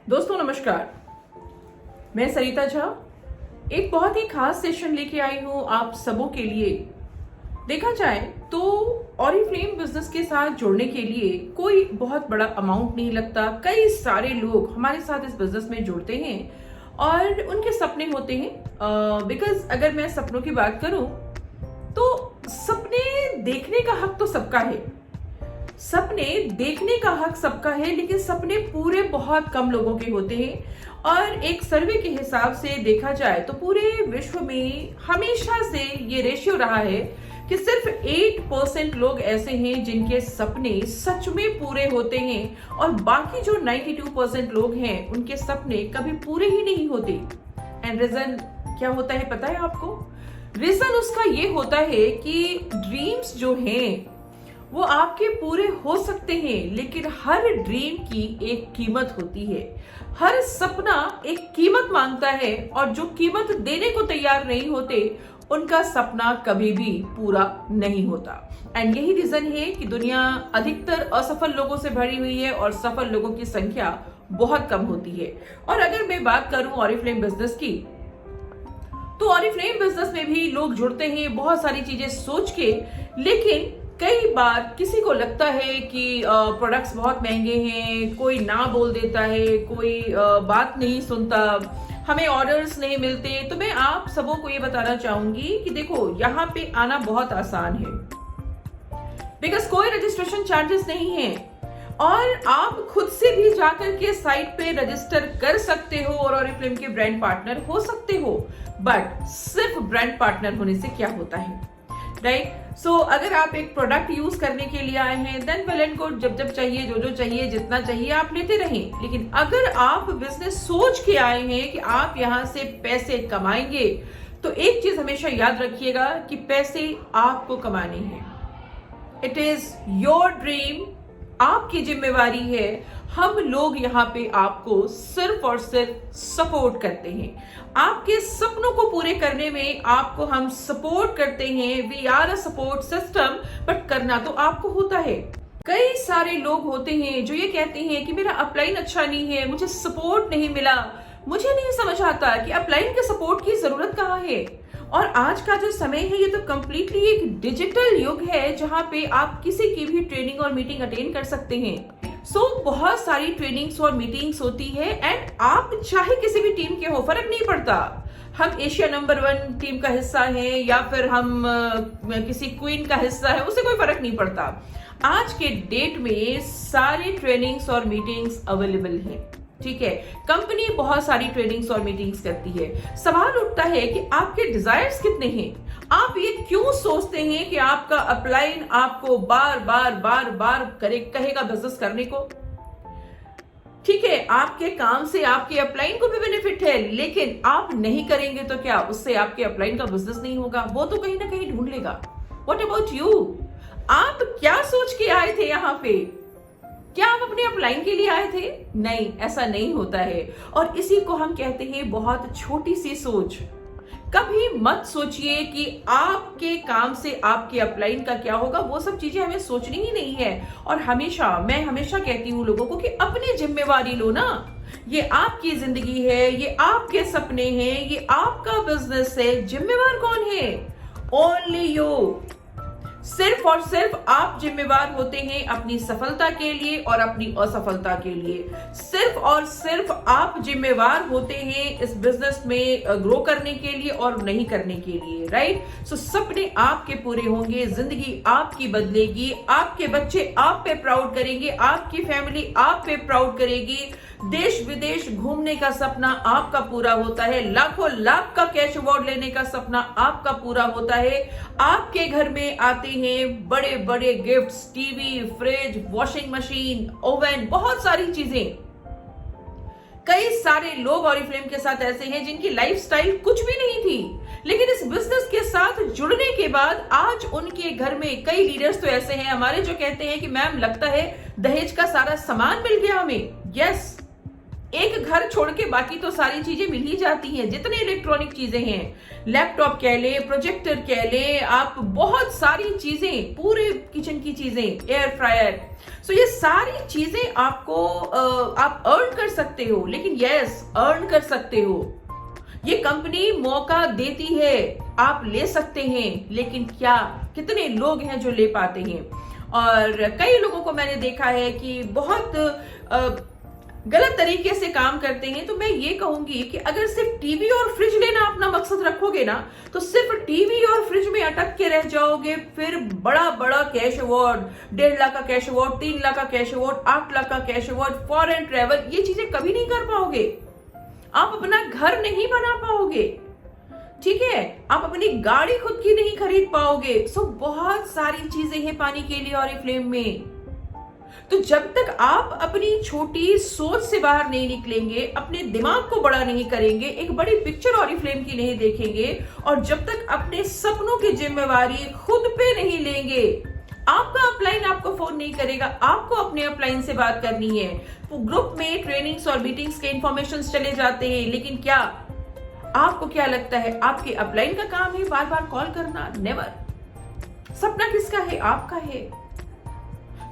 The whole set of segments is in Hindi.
दोस्तों नमस्कार, मैं सरिता झा एक बहुत ही खास सेशन लेके आई हूं आप सबों के लिए। देखा जाए तो ऑरिफ्लेम बिजनेस के साथ जुड़ने के लिए कोई बहुत बड़ा अमाउंट नहीं लगता। कई सारे लोग हमारे साथ इस बिजनेस में जुड़ते हैं और उनके सपने होते हैं। बिकॉज अगर मैं सपनों की बात करूं तो सपने देखने का हक तो सबका है, सपने देखने का हक सबका है, लेकिन सपने पूरे बहुत कम लोगों के होते हैं। और एक सर्वे के हिसाब से देखा जाए तो पूरे विश्व में हमेशा से ये रेशियो रहा है कि सिर्फ 8% लोग ऐसे हैं जिनके सपने सच में पूरे होते हैं और बाकी जो 92% लोग हैं उनके सपने कभी पूरे ही नहीं होते। एंड रीजन क्या होता है पता है आपको? रीजन उसका ये होता है कि ड्रीम्स जो हैं वो आपके पूरे हो सकते हैं, लेकिन हर ड्रीम की एक कीमत होती है। हर सपना एक कीमत मांगता है और जो कीमत देने को तैयार नहीं होते उनका सपना कभी भी पूरा नहीं होता। एंड यही रीजन है कि दुनिया अधिकतर असफल लोगों से भरी हुई है और सफल लोगों की संख्या बहुत कम होती है। और अगर मैं बात करूं ऑरिफ्लेम बिजनेस की, तो ऑरिफ्लेम बिजनेस में भी लोग जुड़ते हैं बहुत सारी चीजें सोच के, लेकिन कई बार किसी को लगता है कि प्रोडक्ट्स बहुत महंगे हैं, कोई ना बोल देता है, कोई बात नहीं सुनता, हमें ऑर्डर्स नहीं मिलते। तो मैं आप सबों को ये बताना चाहूंगी कि देखो यहाँ पे आना बहुत आसान है, बिकॉज कोई रजिस्ट्रेशन चार्जेस नहीं है और आप खुद से भी जाकर के साइट पे रजिस्टर कर सकते हो और ऑरिफ्लेम के ब्रांड पार्टनर हो सकते हो। बट सिर्फ ब्रांड पार्टनर होने से क्या होता है, राइट? सो अगर आप एक प्रोडक्ट यूज करने के लिए आए हैं देन वेल एंड गुड, जब जब चाहिए, जो जो चाहिए, जितना चाहिए आप लेते रहें। लेकिन अगर आप बिजनेस सोच के आए हैं कि आप यहां से पैसे कमाएंगे, तो एक चीज हमेशा याद रखिएगा कि पैसे आपको कमाने हैं। इट इज योर ड्रीम, आपकी जिम्मेवारी है। हम लोग यहाँ पे आपको सिर्फ और सिर्फ सपोर्ट करते हैं। आपके सपनों को पूरे करने में आपको हम सपोर्ट करते हैं। We are a support system, but करना तो आपको होता है। कई सारे लोग होते हैं जो ये कहते हैं कि मेरा अपलाइन अच्छा नहीं है, मुझे सपोर्ट नहीं मिला। मुझे नहीं समझ आता कि अपलाइन के सपोर्ट की जरूरत कहाँ है। और आज का जो समय है ये तो कंप्लीटली एक डिजिटल युग है जहां पे आप किसी की भी ट्रेनिंग और मीटिंग अटेंड कर सकते हैं। बहुत सारी ट्रेनिंग्स और मीटिंग्स होती है एंड आप चाहे किसी भी टीम के हो, फर्क नहीं पड़ता। हम एशिया नंबर 1 टीम का हिस्सा है या फिर हम किसी क्वीन का हिस्सा है, उससे कोई फर्क नहीं पड़ता। आज के डेट में सारे ट्रेनिंग्स और मीटिंग्स अवेलेबल हैं, ठीक है। कंपनी बहुत सारी ट्रेनिंग्स और मीटिंग्स करती है। सवाल उठता है कि आपके डिजायर्स कितने हैं? आप ये क्यों सोचते हैं कि आपका अपलाइन आपको बार बार बार बार कहेगा बिजनेस करने को? ठीक है, आपके काम से आपके अपलाइन को भी बेनिफिट है, लेकिन आप नहीं करेंगे तो क्या उससे आपके अपलाइन का बिजनेस नहीं होगा? वो तो कहीं ना कहीं ढूंढ लेगा। What about you? आप क्या सोच के आए थे यहाँ पे? क्या आप अपने अपलाइन के लिए आए थे? नहीं, ऐसा नहीं होता है। और इसी को हम कहते हैं बहुत छोटी सी सोच। कभी मत सोचिए कि आपके काम से आपके अपलाइन का क्या होगा, वो सब चीजें हमें सोचनी ही नहीं है। और मैं हमेशा कहती हूँ लोगों को कि अपनी जिम्मेवारी लो ना। ये आपकी जिंदगी है, ये आपके सपने हैं, ये आपका बिजनेस है। जिम्मेवार कौन है? Only you. सिर्फ और सिर्फ आप जिम्मेवार होते हैं अपनी सफलता के लिए और अपनी असफलता के लिए। सिर्फ और सिर्फ आप जिम्मेवार होते हैं इस बिजनेस में ग्रो करने के लिए और नहीं करने के लिए, राइट? सो सपने आपके पूरे होंगे, जिंदगी आपकी बदलेगी, आपके बच्चे आप पे प्राउड करेंगे, आपकी फैमिली आप पे प्राउड करेगी। देश विदेश घूमने का सपना आपका पूरा होता है, लाखों लाख का कैश अवार्ड लेने का सपना आपका पूरा होता है। आपके घर में आते हैं बड़े बड़े gifts, TV, fridge, washing machine, oven, बहुत सारी चीजें। कई सारे लोग ऑरिफ्लेम के साथ ऐसे हैं जिनकी लाइफस्टाइल कुछ भी नहीं थी, लेकिन इस बिजनेस के साथ जुड़ने के बाद आज उनके घर में कई लीडर्स तो ऐसे हैं हमारे जो कहते हैं कि मैम लगता है दहेज का सारा सामान मिल गया हमें। यस, एक घर छोड़ के बाकी तो सारी चीजें मिल ही जाती हैं। जितने इलेक्ट्रॉनिक चीजें हैं, लैपटॉप कह ले, प्रोजेक्टर कह ले, आप बहुत सारी चीजें, पूरे किचन की चीजें, एयर फ्रायर। सो ये सारी चीजें आपको आप अर्न कर सकते हो, लेकिन यस अर्न कर सकते हो। ये कंपनी मौका देती है, आप ले सकते हैं, लेकिन क्या कितने लोग हैं जो ले पाते हैं? और कई लोगों को मैंने देखा है कि बहुत गलत तरीके से काम करते हैं। तो मैं ये कहूंगी कि अगर सिर्फ टीवी और फ्रिज लेना अपना मकसद रखोगे ना, तो सिर्फ टीवी और फ्रिज में अटक के रह जाओगे। फिर बड़ा बड़ा कैश अवार्ड, 1.5 लाख का कैश अवार्ड, 3 लाख का कैश अवार्ड, 8 लाख का कैश अवार्ड, फॉरेन ट्रेवल, ये चीजें कभी नहीं कर पाओगे। आप अपना घर नहीं बना पाओगे, ठीक है, आप अपनी गाड़ी खुद की नहीं खरीद पाओगे। सो बहुत सारी चीजें हैं पाने के लिए ऑरिफ्लेम में। तो जब तक आप अपनी छोटी सोच से बाहर नहीं निकलेंगे, अपने दिमाग को बड़ा नहीं करेंगे, एक बड़ी पिक्चर ऑरिफ्लेम की नहीं देखेंगे, और जब तक अपने सपनों की जिम्मेवारी खुद पे नहीं लेंगे, आपका अपलाइन आपको फोन नहीं करेगा, आपको अपने अपलाइन से बात करनी है। तो ग्रुप में ट्रेनिंग्स और मीटिंग्स के इंफॉर्मेशन चले जाते हैं, लेकिन क्या आपको क्या लगता है आपके अपलाइन का काम है बार बार कॉल करना? नेवर। सपना किसका है? आपका है।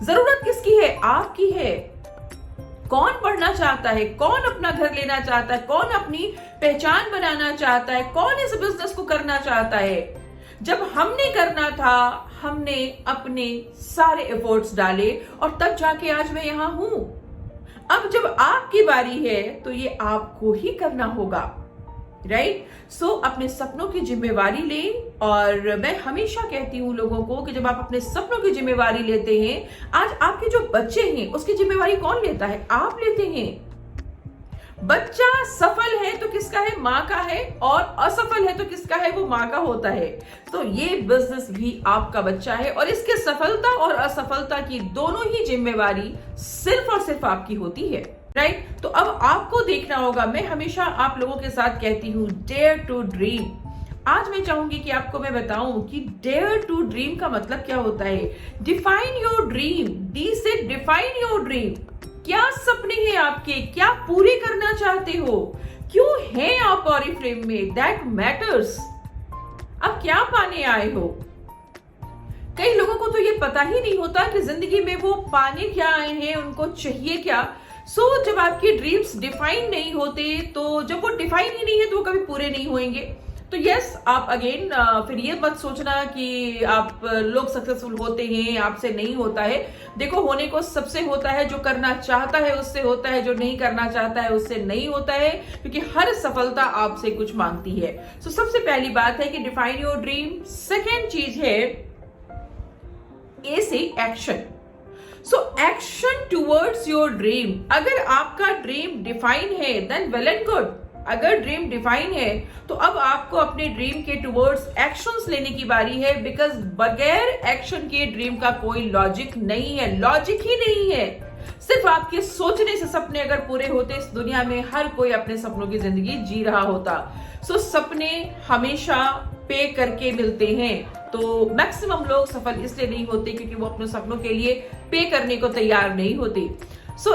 जरूरत किसकी है? आपकी है। कौन पढ़ना चाहता है? कौन अपना घर लेना चाहता है? कौन अपनी पहचान बनाना चाहता है? कौन इस बिजनेस को करना चाहता है? जब हमने करना था, हमने अपने सारे एफर्ट्स डाले, और तब जाके आज मैं यहां हूं। अब जब आपकी बारी है तो ये आपको ही करना होगा, राइट? सो अपने सपनों की जिम्मेवारी लें। और मैं हमेशा कहती हूँ लोगों को कि जब आप अपने सपनों की जिम्मेवारी लेते हैं, आज आपके जो बच्चे हैं उसकी जिम्मेवारी कौन लेता है? आप लेते हैं। बच्चा सफल है तो किसका है? माँ का है, और असफल है तो किसका है? वो माँ का होता है। तो ये बिजनेस भी आपका बच्चा है, और इसके सफलता और असफलता की दोनों ही जिम्मेवारी सिर्फ और सिर्फ आपकी होती है, राइट? तो अब आपको देखना होगा। मैं हमेशा आप लोगों के साथ कहती हूँ, डेयर टू ड्रीम। आज मैं चाहूंगी कि आपको मैं बताऊं कि डेयर टू ड्रीम का मतलब क्या होता है। Define your dream. डी से डिफाइन योर ड्रीम। क्या सपने हैं आपके? क्या पूरे करना चाहते हो? क्यों हैं आप ऑरिफ्लेम में? That matters. अब क्या पाने आए हो? कई लोगों को तो ये पता ही नहीं होता कि जिंदगी में वो पाने क्या आए हैं, उनको चाहिए क्या। जब आपके ड्रीम्स डिफाइन नहीं होते, तो जब वो डिफाइन ही नहीं है तो वो कभी पूरे नहीं होंगे। तो यस, आप अगेन फिर ये मत सोचना कि आप लोग सक्सेसफुल होते हैं, आपसे नहीं होता है। देखो, होने को सबसे होता है, जो करना चाहता है उससे होता है, जो नहीं करना चाहता है उससे नहीं होता है, क्योंकि हर सफलता आपसे कुछ मांगती है। सबसे पहली बात है कि डिफाइन योर ड्रीम। सेकेंड चीज है ए से action. Action towards your dream. अगर आपका ड्रीम डिफाइन है देन वेल एंड गुड। अगर ड्रीम डिफाइन है तो अब आपको अपने ड्रीम के टूवर्ड्स एक्शंस लेने की बारी है, बिकॉज बगैर एक्शन के ड्रीम का कोई लॉजिक नहीं है। लॉजिक ही नहीं है। सिर्फ आपके सोचने से सपने अगर पूरे होते, इस दुनिया में हर कोई अपने सपनों की जिंदगी जी रहा होता। सपने हमेशा पे करके मिलते हैं। तो मैक्सिमम लोग सफल इसलिए नहीं होते क्योंकि वो अपने सपनों के लिए पे करने को तैयार नहीं होते।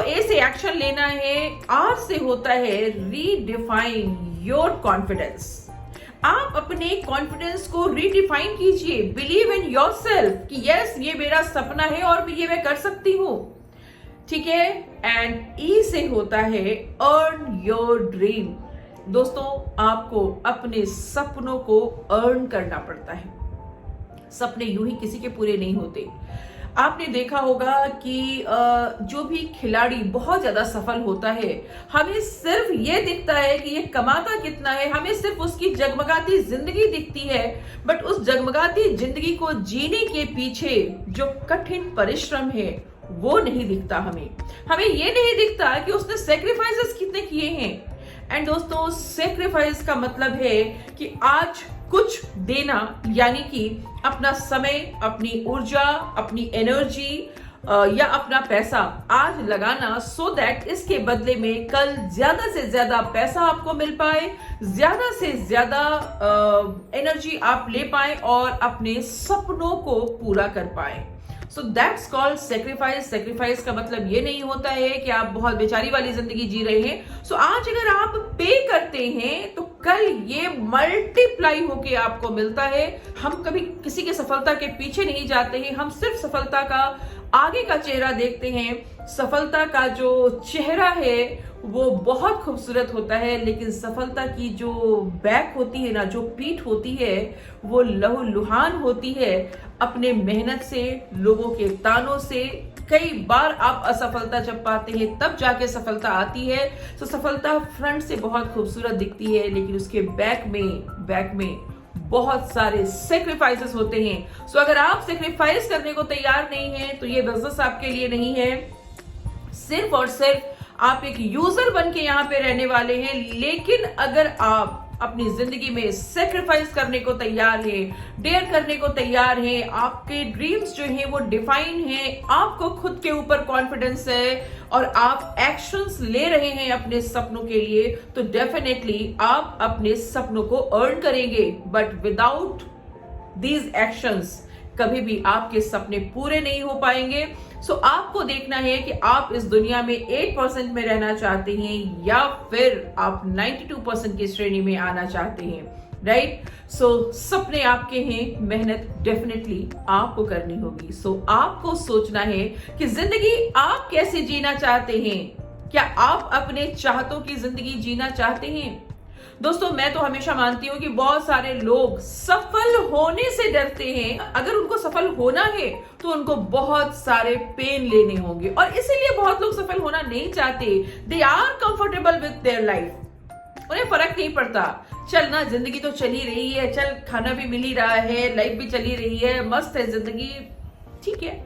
ए से एक्शन लेना है। आर से होता है रीडिफाइन योर कॉन्फिडेंस। आप अपने कॉन्फिडेंस को रीडिफाइन कीजिए। बिलीव इन योरसेल्फ कि यस, ये मेरा सपना है और ये मैं कर सकती हूं, ठीक है। एंड ई से होता है अर्न योर ड्रीम। दोस्तों, आपको अपने सपनों को अर्न करना पड़ता है। सपने यूं ही किसी के पूरे नहीं होते। आपने देखा होगा कि जो भी खिलाड़ी बहुत ज्यादा सफल होता है, हमें सिर्फ ये दिखता है कि ये कमाता कितना है, हमें सिर्फ उसकी जगमगाती जिंदगी दिखती है। बट उस जगमगाती जिंदगी को जीने के पीछे जो कठिन परिश्रम है वो नहीं दिखता। हमें ये नहीं दिखता कि उसने सेक्रीफाइसेस कितने किए हैं। एंड दोस्तों, सेक्रीफाइस का मतलब है कि आज कुछ देना, यानी कि अपना समय, अपनी ऊर्जा, अपनी एनर्जी या अपना पैसा आज लगाना, सो दैट इसके बदले में कल ज्यादा से ज्यादा पैसा आपको मिल पाए, ज्यादा से ज्यादा एनर्जी आप ले पाए और अपने सपनों को पूरा कर पाए। So that's called sacrifice. Sacrifice का मतलब ये नहीं होता है कि आप बहुत बेचारी वाली जिंदगी जी रहे हैं। आज अगर आप पे करते हैं तो कल ये मल्टीप्लाई होके आपको मिलता है। हम कभी किसी के सफलता के पीछे नहीं जाते हैं, हम सिर्फ सफलता का आगे का चेहरा देखते हैं, सफलता का जो चेहरा है वो बहुत खूबसूरत होता है, लेकिन सफलता की जो बैक होती है ना, जो पीठ होती है, वो लहूलुहान होती है अपने मेहनत से, लोगों के तानों से। कई बार आप असफलता जब पाते हैं तब जाके सफलता आती है। तो सफलता फ्रंट से बहुत खूबसूरत दिखती है, लेकिन उसके बैक में बहुत सारे सेक्रीफाइसेस होते हैं। सो अगर आप सेक्रीफाइस करने को तैयार नहीं है तो ये बिजनेस आपके लिए नहीं है। सिर्फ और सिर्फ आप एक यूजर बन के यहाँ पे रहने वाले हैं, लेकिन अगर आप अपनी जिंदगी में सेक्रीफाइस करने को तैयार हैं, डेयर करने को तैयार हैं, आपके ड्रीम्स जो हैं वो डिफाइन हैं, आपको खुद के ऊपर कॉन्फिडेंस है और आप एक्शंस ले रहे हैं अपने सपनों के लिए, तो डेफिनेटली आप अपने सपनों को अर्न करेंगे। बट विदाउट दीज एक्शंस कभी भी आपके सपने पूरे नहीं हो पाएंगे। सो आपको देखना है कि आप इस दुनिया में 8% में रहना चाहते हैं या फिर आप 92% की श्रेणी में आना चाहते हैं, राइट? सो सपने आपके हैं, मेहनत डेफिनेटली आपको करनी होगी। सो आपको सोचना है कि जिंदगी आप कैसे जीना चाहते हैं। क्या आप अपने चाहतों की जिंदगी जीना चाहते हैं? दोस्तों, मैं तो हमेशा मानती हूँ कि बहुत सारे लोग सफल होने से डरते हैं। अगर उनको सफल होना है तो उनको बहुत सारे पेन लेने होंगे, और इसीलिए बहुत लोग सफल होना नहीं चाहते। They are comfortable with their life. उन्हें फर्क नहीं पड़ता, चल ना, जिंदगी तो चल ही रही है, चल खाना भी मिल ही रहा है, लाइफ भी चली रही है, मस्त है जिंदगी, ठीक है।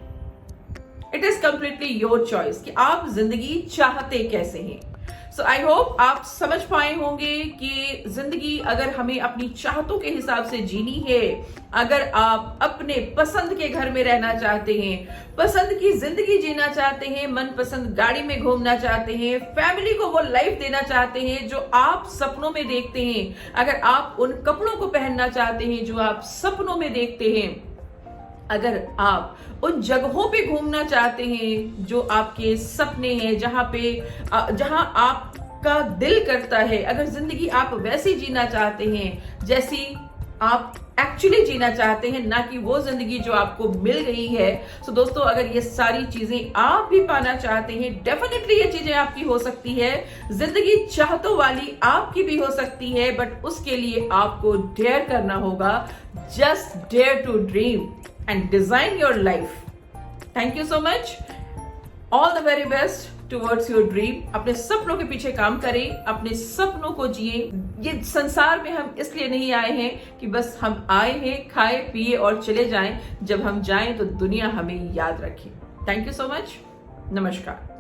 It is completely your choice कि आप जिंदगी चाहते कैसे हैं। सो आई होप आप समझ पाए होंगे कि जिंदगी अगर हमें अपनी चाहतों के हिसाब से जीनी है, अगर आप अपने पसंद के घर में रहना चाहते हैं, पसंद की जिंदगी जीना चाहते हैं, मनपसंद गाड़ी में घूमना चाहते हैं, फैमिली को वो लाइफ देना चाहते हैं जो आप सपनों में देखते हैं, अगर आप उन कपड़ों को पहनना चाहते हैं जो आप सपनों में देखते हैं, अगर आप उन जगहों पे घूमना चाहते हैं जो आपके सपने हैं, जहां आपका दिल करता है, अगर जिंदगी आप वैसी जीना चाहते हैं जैसी आप एक्चुअली जीना चाहते हैं, ना कि वो जिंदगी जो आपको मिल रही है। सो दोस्तों, अगर ये सारी चीजें आप भी पाना चाहते हैं, डेफिनेटली ये चीजें आपकी हो सकती है। जिंदगी चाहतों वाली आपकी भी हो सकती है, बट उसके लिए आपको डेयर करना होगा। Just dare to dream and design your life. Thank you so much. All the very best towards your dream. अपने सपनों के पीछे काम करें, अपने सपनों को जिए। ये संसार में हम इसलिए नहीं आए हैं कि बस हम आए हैं, खाए पिए और चले जाएं। जब हम जाएं तो दुनिया हमें याद रखे। Thank you so much. नमस्कार।